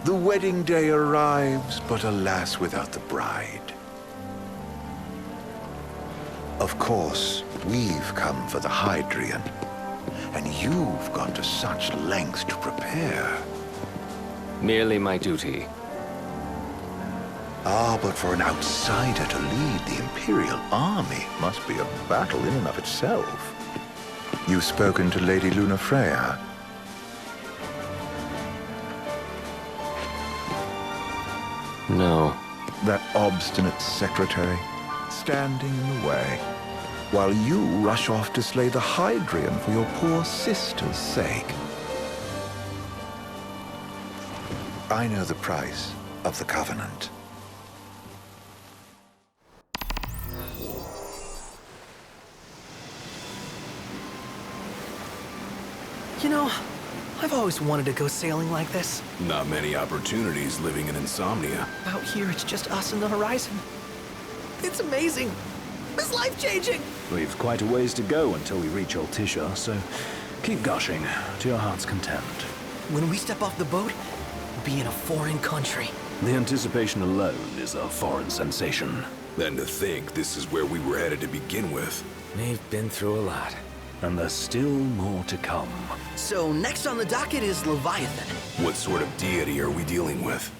The wedding day arrives, but alas, without the bride. Of course, we've come for the Hydrian, and you've gone to such lengths to prepare. Merely my duty. Ah, but for an outsider to lead the Imperial army must be a battle in and of itself. You've spoken to Lady Lunafreya. No. That obstinate secretary, standing in the way, while you rush off to slay the Hydrian for your poor sister's sake. I know the price of the Covenant. You know, I've always wanted to go sailing like this. Not many opportunities living in insomnia. Out here, it's just us and the horizon. It's amazing. It's life-changing. We've quite a ways to go until we reach Altisha, so keep gushing to your heart's content. When we step off the boat, we'll be in a foreign country. The anticipation alone is a foreign sensation. Then to think this is where we were headed to begin with. We've been through a lot. And there's still more to come. So next on the docket is Leviathan. What sort of deity are we dealing with?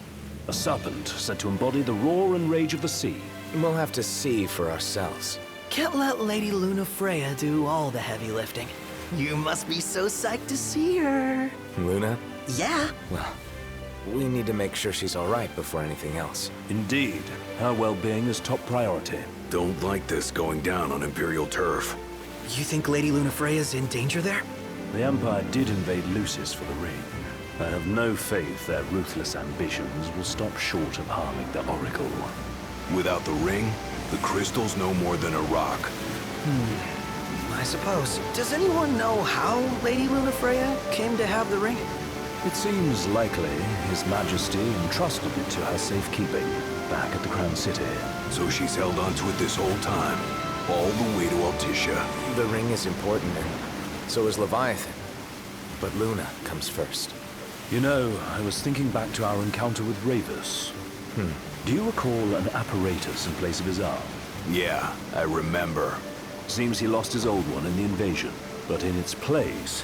A serpent said to embody the roar and rage of the sea. We'll have to see for ourselves. Can't let Lady Lunafreya do all the heavy lifting. You must be so psyched to see her. Luna? Yeah. Well, we need to make sure she's all right before anything else. Indeed, her well-being is top priority. Don't like this going down on Imperial turf. You think Lady Lunafreya's in danger there? The Empire did invade Lucis for the ring. I have no faith their ruthless ambitions will stop short of harming the Oracle. Without the ring, the crystal's no more than a rock. I suppose. Does anyone know how Lady Lunafreya came to have the ring? It seems likely His Majesty entrusted it to her safekeeping back at the Crown City. So she's held onto it this whole time, all the way to Altisha. The ring is important, and so is Leviathan. But Luna comes first. You know, I was thinking back to our encounter with Ravus. Do you recall an apparatus in place of his arm? Yeah, I remember. Seems he lost his old one in the invasion, but in its place,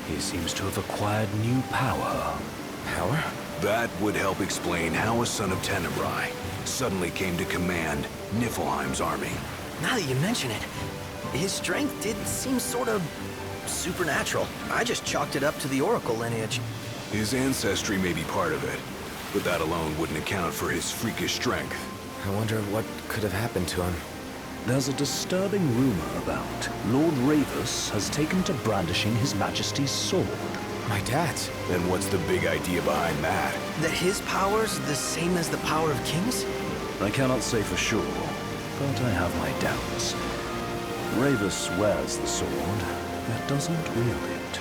he seems to have acquired new power. Power? That would help explain how a son of Tenebrae suddenly came to command Niflheim's army. Now that you mention it, his strength did seem sort of supernatural. I just chalked it up to the Oracle lineage. His ancestry may be part of it, but that alone wouldn't account for his freakish strength. I wonder what could have happened to him. There's a disturbing rumor about Lord Ravus has taken to brandishing His Majesty's sword. My dad's. Then what's the big idea behind that? That his power's the same as the power of kings? I cannot say for sure, but I have my doubts. Ravus wears the sword, but doesn't wield it.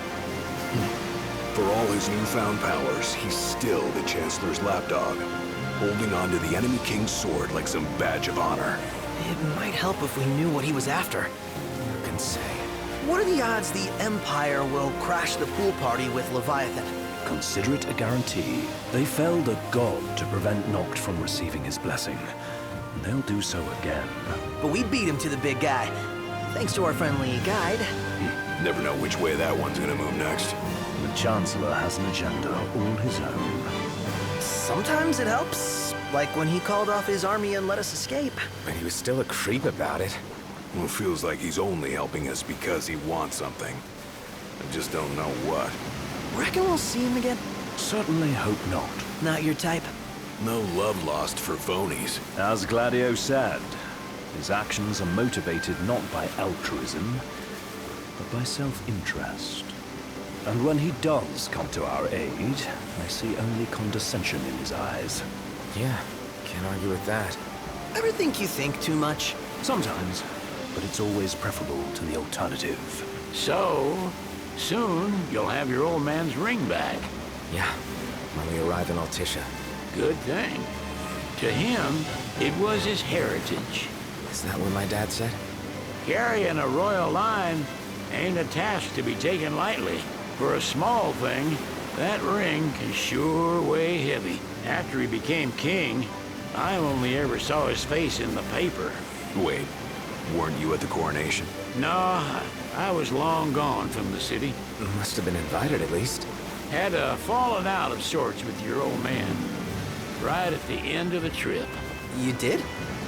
For all his newfound powers, he's still the Chancellor's lapdog, holding on to the enemy king's sword like some badge of honor. It might help if we knew what he was after. You can say. What are the odds the Empire will crash the pool party with Leviathan? Consider it a guarantee. They felled a god to prevent Noct from receiving his blessing. They'll do so again. But we beat him to the big guy, thanks to our friendly guide. Never know which way that one's gonna move next. The Chancellor has an agenda all his own. Sometimes it helps, like when he called off his army and let us escape. But he was still a creep about it. Well, it feels like he's only helping us because he wants something. I just don't know what. Reckon we'll see him again? Certainly hope not. Not your type? No love lost for phonies. As Gladio said, his actions are motivated not by altruism, but by self-interest. And when he does come to our aid, I see only condescension in his eyes. Yeah, can't argue with that. Ever think you think too much? Sometimes, but it's always preferable to the alternative. So, soon you'll have your old man's ring back. Yeah, when we arrive in Altisha. Good thing. To him, It was his heritage. Is that what my dad said? Carrying a royal line ain't a task to be taken lightly. For a small thing, that ring can sure weigh heavy. After he became king, I only ever saw his face in the paper. Wait, weren't you at the coronation? No, I was long gone from the city. Must have been invited at least. Had a falling out of sorts with your old man. Right at the end of the trip. You did?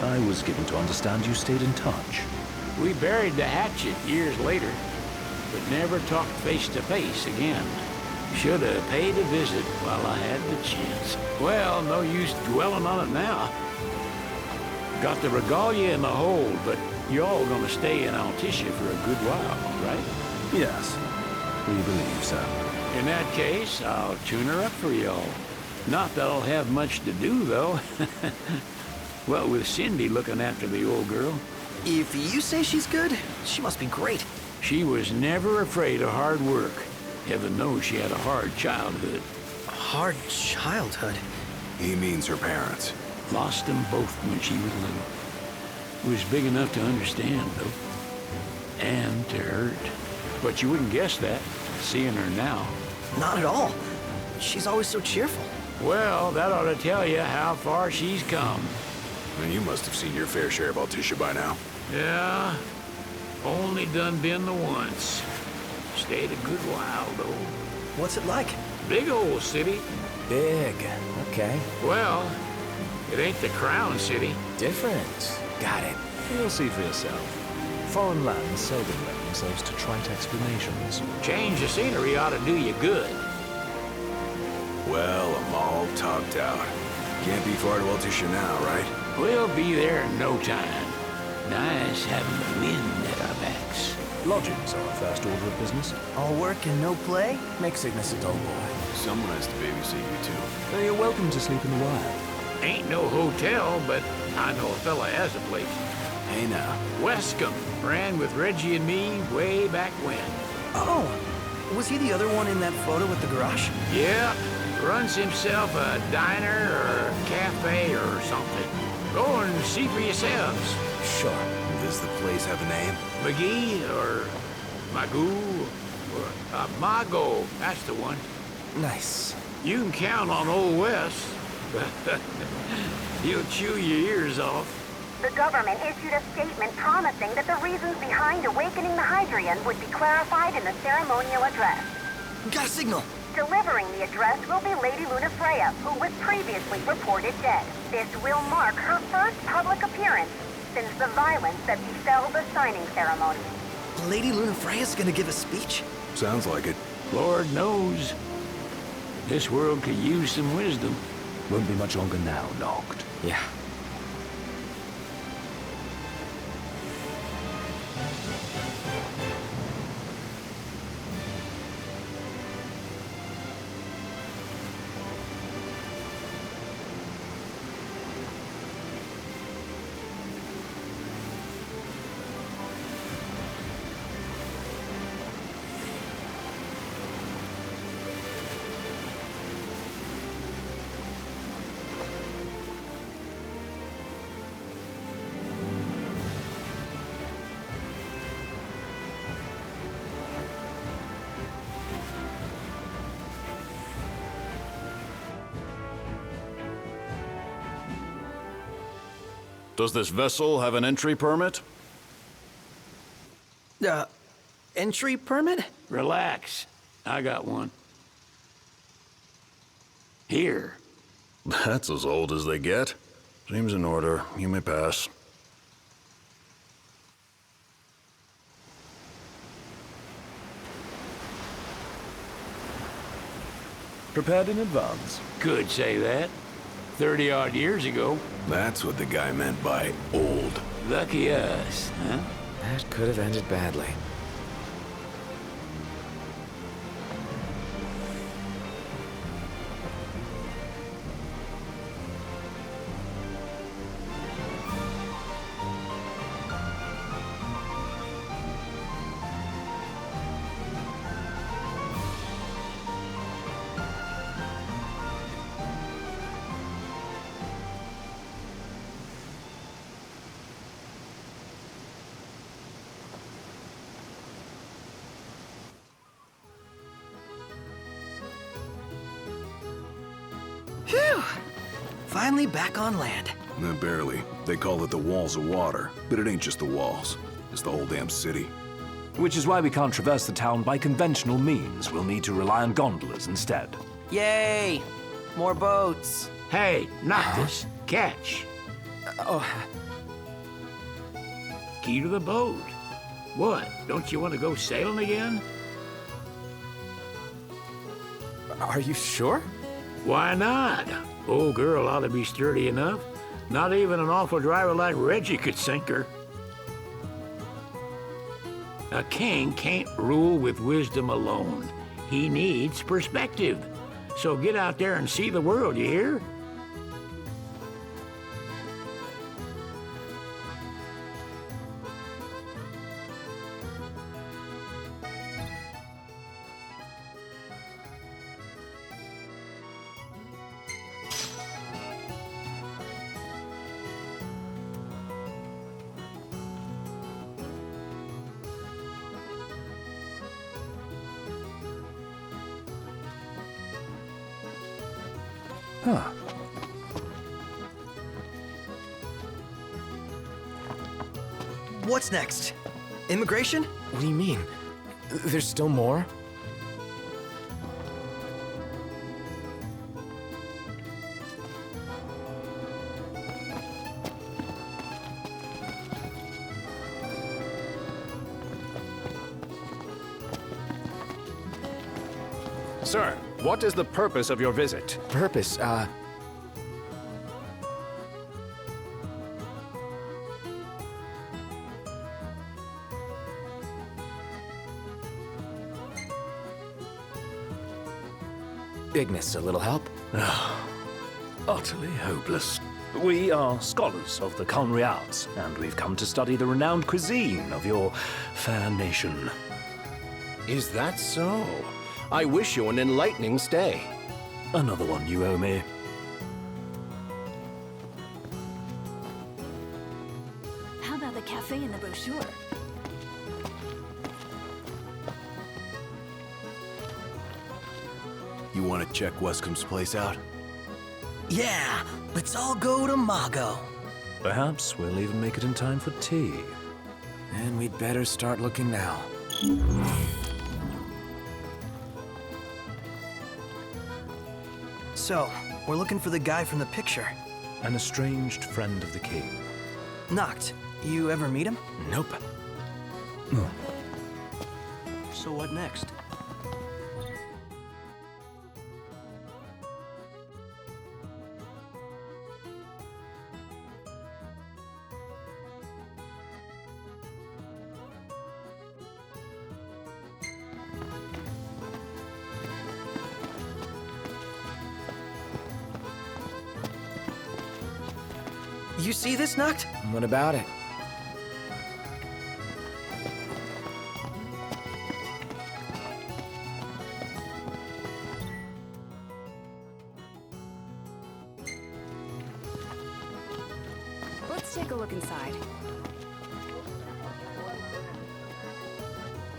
I was given to understand you stayed in touch. We buried the hatchet years later, but never talked face to face again. Should have paid a visit while I had the chance. Well, no use dwelling on it now. Got the regalia in the hold, but you're all gonna stay in Altissia for a good while, right? Yes, we believe so. In that case, I'll tune her up for y'all. Not that I'll have much to do, though. Well, with Cindy looking after the old girl. If you say she's good, she must be great. She was never afraid of hard work. Heaven knows she had a hard childhood. A hard childhood. He means her parents. Lost them both when she was little. Was big enough to understand, though. And to hurt. But you wouldn't guess that, seeing her now. Not at all. She's always so cheerful. Well, that ought to tell you how far she's come. And you must have seen your fair share of Altissia by now. Yeah, only done been the once. Stayed a good while, though. What's it like? Big old city. Big. Okay. Well, it ain't the crown city. Different. Got it. You'll see for yourself. Foreign lands seldom lend themselves to trite explanations. Change of scenery ought to do you good. Well, I'm all topped out. Can't be far to Altissia now, right? We'll be there in no time. Nice having the wind at our backs. Lodgings are our first order of business. All work and no play? Make Cygnus a dull boy. Someone has to babysit you, too. You're welcome to sleep in the wild. Ain't no hotel, but I know a fella has a place. Hey, now. Wescombe ran with Reggie and me way back when. Oh, was he the other one in that photo with the garage? Yeah, runs himself a diner or a cafe or something. Go and see for yourselves. Sure. Does the place have a name? McGee or Magoo or Mago, that's the one. Nice. You can count on Old Wes. He'll chew your ears off. The government issued a statement promising that the reasons behind awakening the Hydrian would be clarified in the ceremonial address. Got a signal. Delivering the address will be Lady Lunafreya, who was previously reported dead. This will mark her first public appearance since the violence that befell the signing ceremony. Lady Lunafreya's gonna give a speech? Sounds like it. Lord knows. This world could use some wisdom. Won't be much longer now, Noct. Yeah. Does this vessel have an entry permit? Entry permit? Relax. I got one. Here. That's as old as they get. Seems in order. You may pass. Prepared in advance. Could say that. 30-odd years ago. That's what the guy meant by old. Lucky us, huh? That could have ended badly. Phew! Finally back on land. Barely. They call it the walls of water, but it ain't just the walls. It's the whole damn city. Which is why we can't traverse the town by conventional means. We'll need to rely on gondolas instead. Yay! More boats. Hey, Noctis, catch. Oh, Key to the boat. What, don't you want to go sailing again? Are you sure? Why not? Old girl ought to be sturdy enough. Not even an awful driver like Reggie could sink her. A king can't rule with wisdom alone. He needs perspective. So get out there and see the world, you hear? Huh. what's next? Immigration? What do you mean? There's still more? Sir, what is the purpose of your visit? Purpose, Ignis, a little help? Utterly hopeless. We are scholars of the culinary arts, and we've come to study the renowned cuisine of your fair nation. Is that so? I wish you an enlightening stay. Another one you owe me. How about the cafe in the brochure? You want to check Wescom's place out? Yeah, let's all go to Mago. Perhaps we'll even make it in time for tea. And we'd better start looking now. So, we're looking for the guy from the picture. An estranged friend of the king. Noct, you ever meet him? Nope. So what next? You see this, Noct? What about it? Let's take a look inside.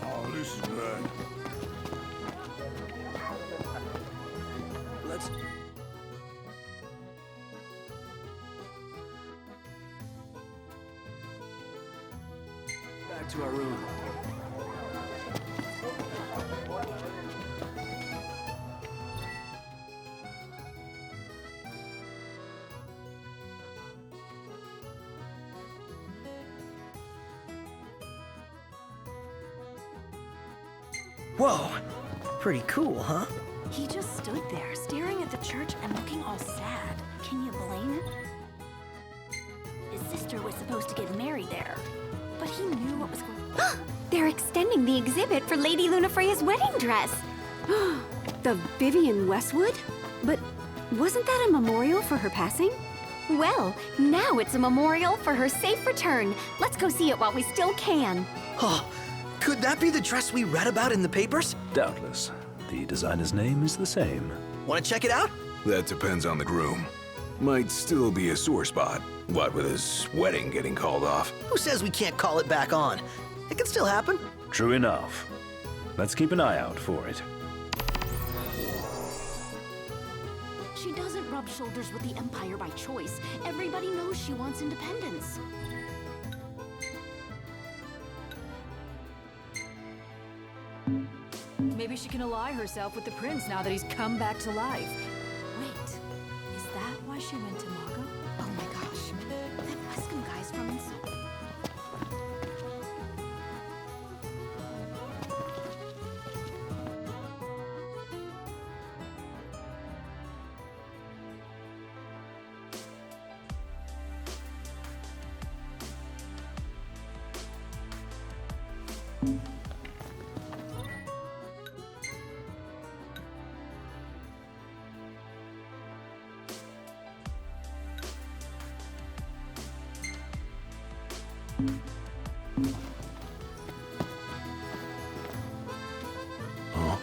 Oh, this is good. Let's... back to our room. Whoa, pretty cool, huh? He just stood there, staring at the church and looking all sad. Can you blame him? His sister was supposed to get married there, but he knew what was going on. They're extending the exhibit for Lady Lunafreya's wedding dress. The Vivian Westwood? But wasn't that a memorial for her passing? Well, now it's a memorial for her safe return. Let's go see it while we still can. Oh, could that be the dress we read about in the papers? Doubtless. The designer's name is the same. Want to check it out? That depends on the groom. Might still be a sore spot. What with his wedding getting called off? Who says we can't call it back on? It can still happen. True enough. Let's keep an eye out for it. She doesn't rub shoulders with the Empire by choice. Everybody knows she wants independence. Maybe she can ally herself with the prince now that he's come back to life. Wait, is that why she went to Mago? Oh my gosh, that Wescom guy's from inside. Huh?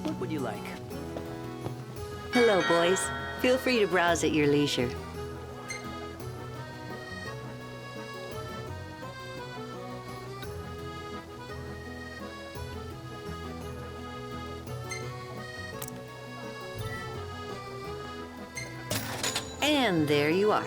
What would you like? Hello, boys. Feel free to browse at your leisure. And there you are.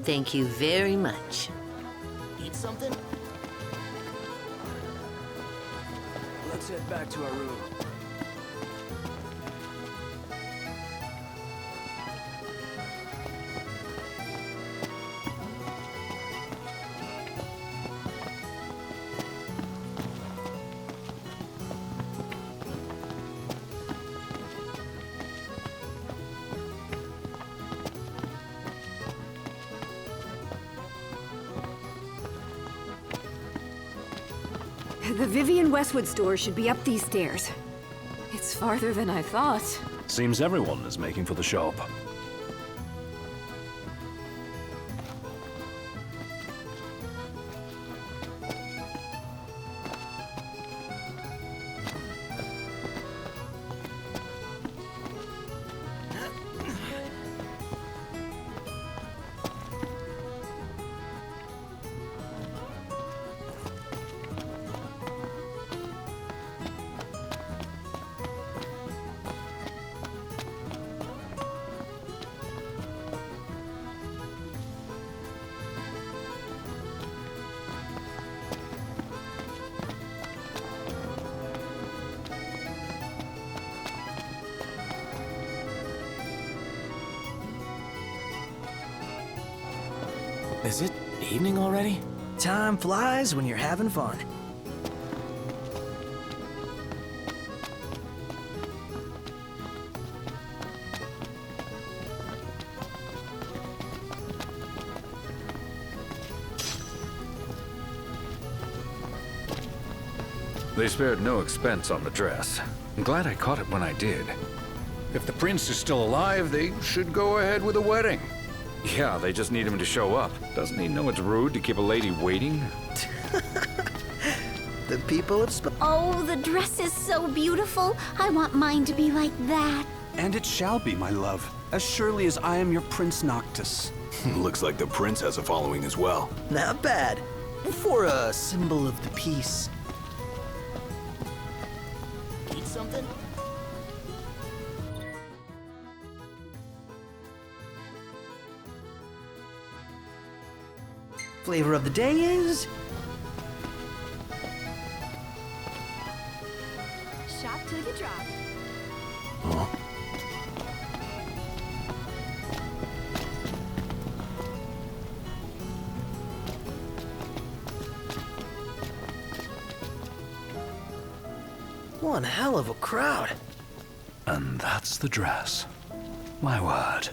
Thank you very much. Eat something? Let's head back to our room. The Vivian Westwood store should be up these stairs. It's farther than I thought. Seems everyone is making for the shop. Is it evening already? Time flies when you're having fun. They spared no expense on the dress. I'm glad I caught it when I did. If the prince is still alive, they should go ahead with the wedding. Yeah, they just need him to show up. Doesn't he know it's rude to keep a lady waiting? The people of Oh, the dress is so beautiful. I want mine to be like that. And it shall be, my love, as surely as I am your Prince Noctis. Looks like the prince has a following as well. Not bad. For a symbol of the peace. Eat something? Flavor of the day is... Shop till you drop. Huh? One hell of a crowd. And that's the dress. My word.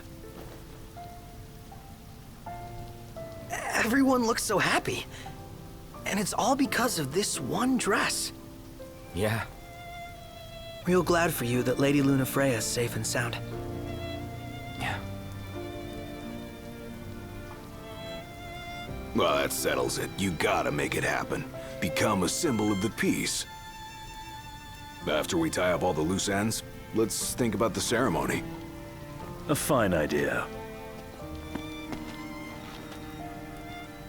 Everyone looks so happy. And it's all because of this one dress. Yeah. Real glad for you that Lady Lunafreya is safe and sound. Yeah. Well, that settles it. You gotta make it happen. Become a symbol of the peace. After we tie up all the loose ends, let's think about the ceremony. A fine idea.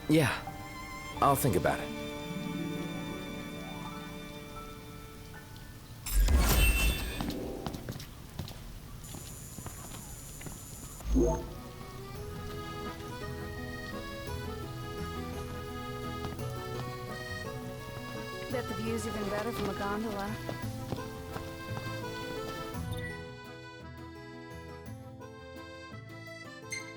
Yeah. I'll think about it. Bet the view's even better from a gondola.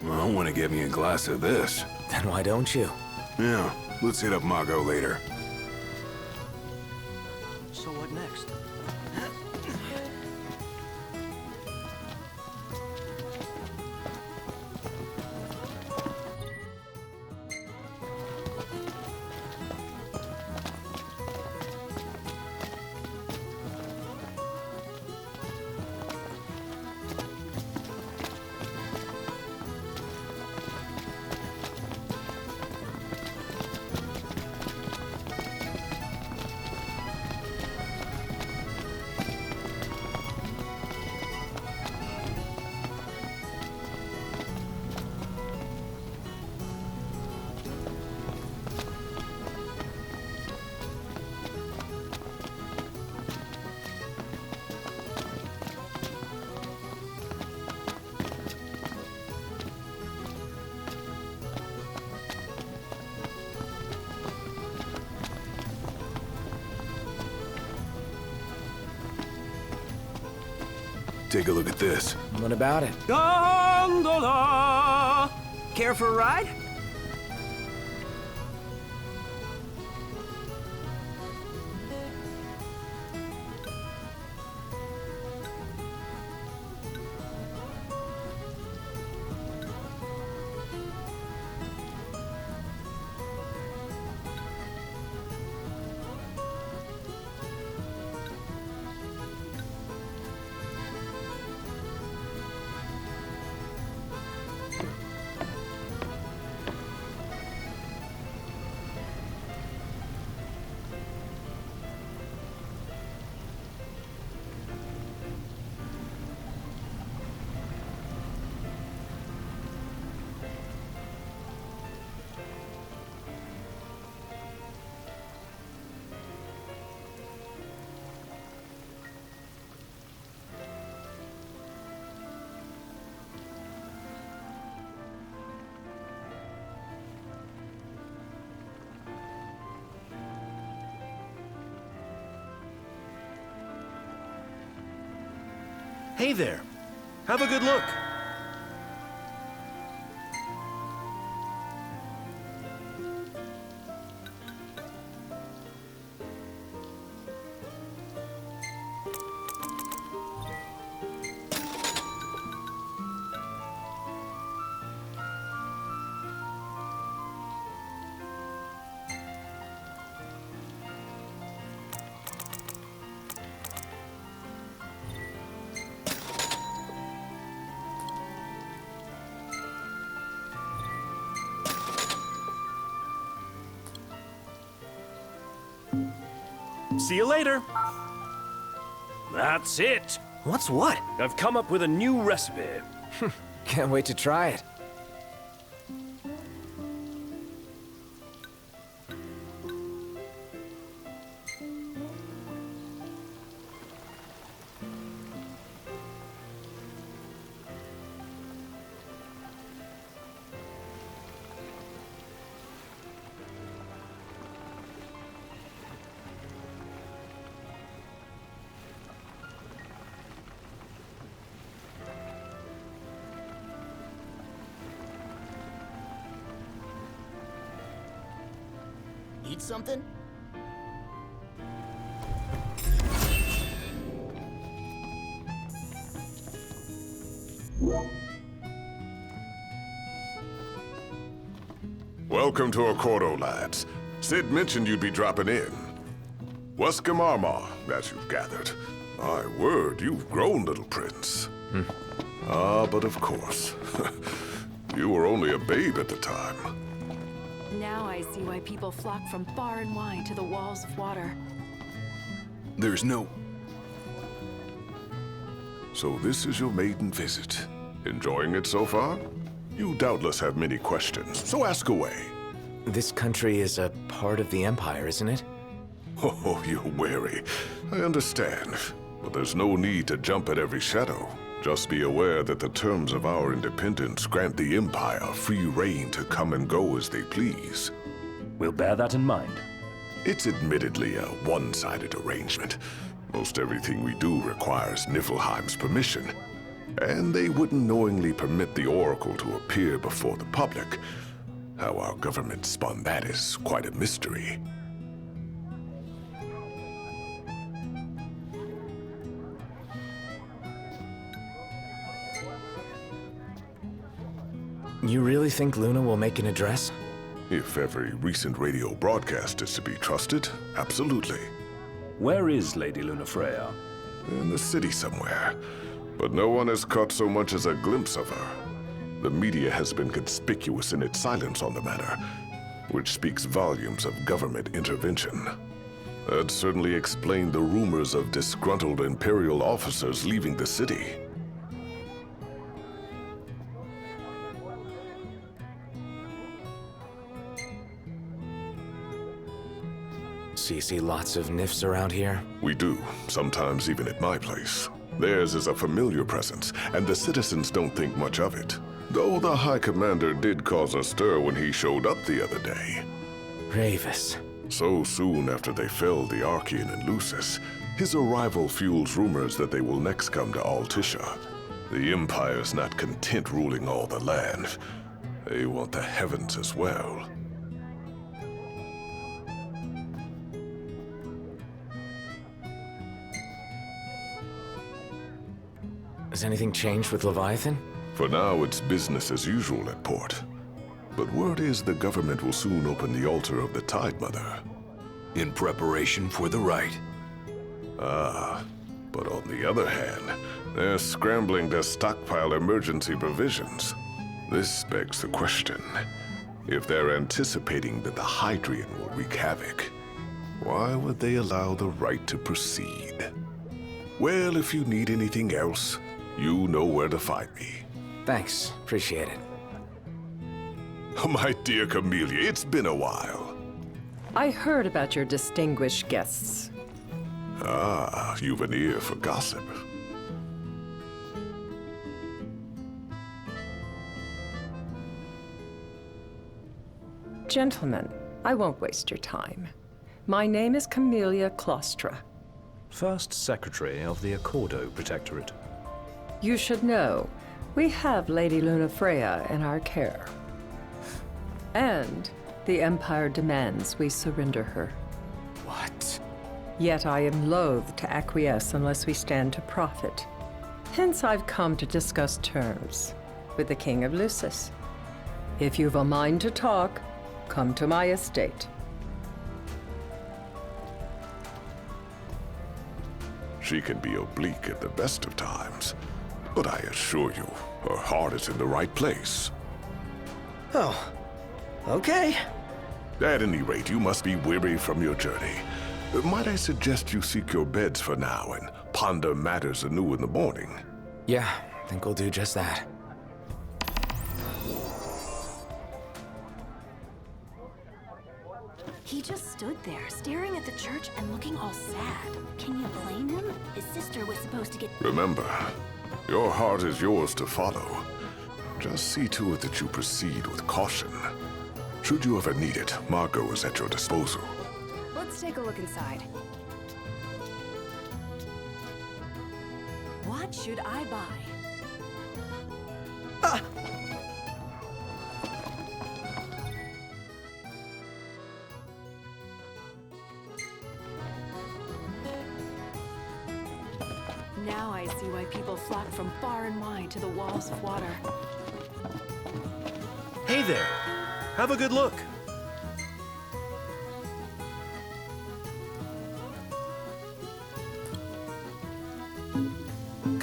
Well, I want to get me a glass of this. Then why don't you? Yeah, let's hit up Margot later. So what next? Take a look at this. What about it? Gondola! Care for a ride? Hey there. Have a good look. See you later. That's it. What's what? I've come up with a new recipe. Can't wait to try it. Eat something? Welcome to Accordo, lads. Sid mentioned you'd be dropping in. Wescom Armor, as you've gathered. My word, you've grown, little prince. But of course. You were only a babe at the time. Now I see why people flock from far and wide to the walls of water. There's no... So this is your maiden visit. Enjoying it so far? You doubtless have many questions, so ask away. This country is a part of the Empire, isn't it? Oh, you're wary. I understand. But there's no need to jump at every shadow. Just be aware that the terms of our independence grant the Empire free reign to come and go as they please. We'll bear that in mind. It's admittedly a one-sided arrangement. Most everything we do requires Niflheim's permission. And they wouldn't knowingly permit the Oracle to appear before the public. How our government spun that is quite a mystery. You really think Luna will make an address? If every recent radio broadcast is to be trusted, absolutely. Where is Lady Lunafreya? In the city somewhere. But no one has caught so much as a glimpse of her. The media has been conspicuous in its silence on the matter, which speaks volumes of government intervention. That certainly explained the rumors of disgruntled Imperial officers leaving the city. So you see lots of Nifs around here? We do, sometimes even at my place. Theirs is a familiar presence, and the citizens don't think much of it. Though the High Commander did cause a stir when he showed up the other day. Ravis. So soon after they felled the Archean and Lucis, his arrival fuels rumors that they will next come to Altisha. The Empire's not content ruling all the land. They want the heavens as well. Has anything changed with Leviathan? For now, it's business as usual at port. But word is the government will soon open the altar of the Tide Mother. In preparation for the rite. But on the other hand, they're scrambling to stockpile emergency provisions. This begs the question. If they're anticipating that the Hydrian will wreak havoc, why would they allow the rite to proceed? Well, if you need anything else, you know where to find me. Thanks. Appreciate it. My dear Camellia, it's been a while. I heard about your distinguished guests. You've an ear for gossip. Gentlemen, I won't waste your time. My name is Camellia Claustra. First Secretary of the Accordo Protectorate. You should know, we have Lady Lunafreya in our care. And the Empire demands we surrender her. What? Yet I am loath to acquiesce unless we stand to profit. Hence I've come to discuss terms with the King of Lucis. If you've a mind to talk, come to my estate. She can be oblique at the best of times, but I assure you, her heart is in the right place. Oh, okay. At any rate, you must be weary from your journey. Might I suggest you seek your beds for now and ponder matters anew in the morning? Yeah, I think we'll do just that. He just stood there, staring at the church and looking all sad. Can you blame him? His sister was supposed to get... Remember, your heart is yours to follow. Just see to it that you proceed with caution. Should you ever need it, Margot is at your disposal. Let's take a look inside. What should I buy? Now I see why people flock from far and wide to the walls of water. Hey there. Have a good look.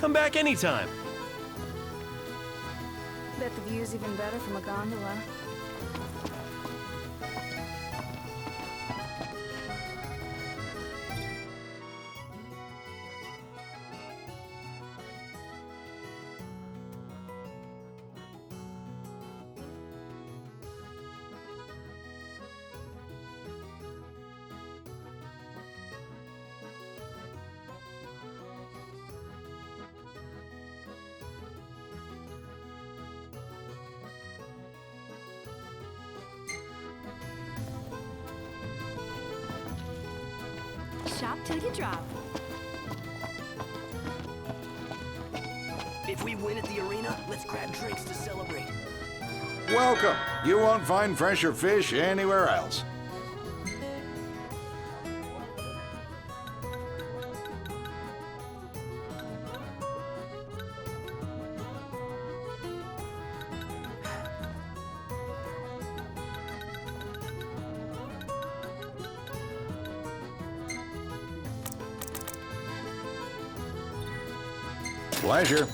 Come back anytime. Bet the view's even better from a gondola. Shop till you drop. If we win at the arena, let's grab drinks to celebrate. Welcome. You won't find fresher fish anywhere else. Pleasure.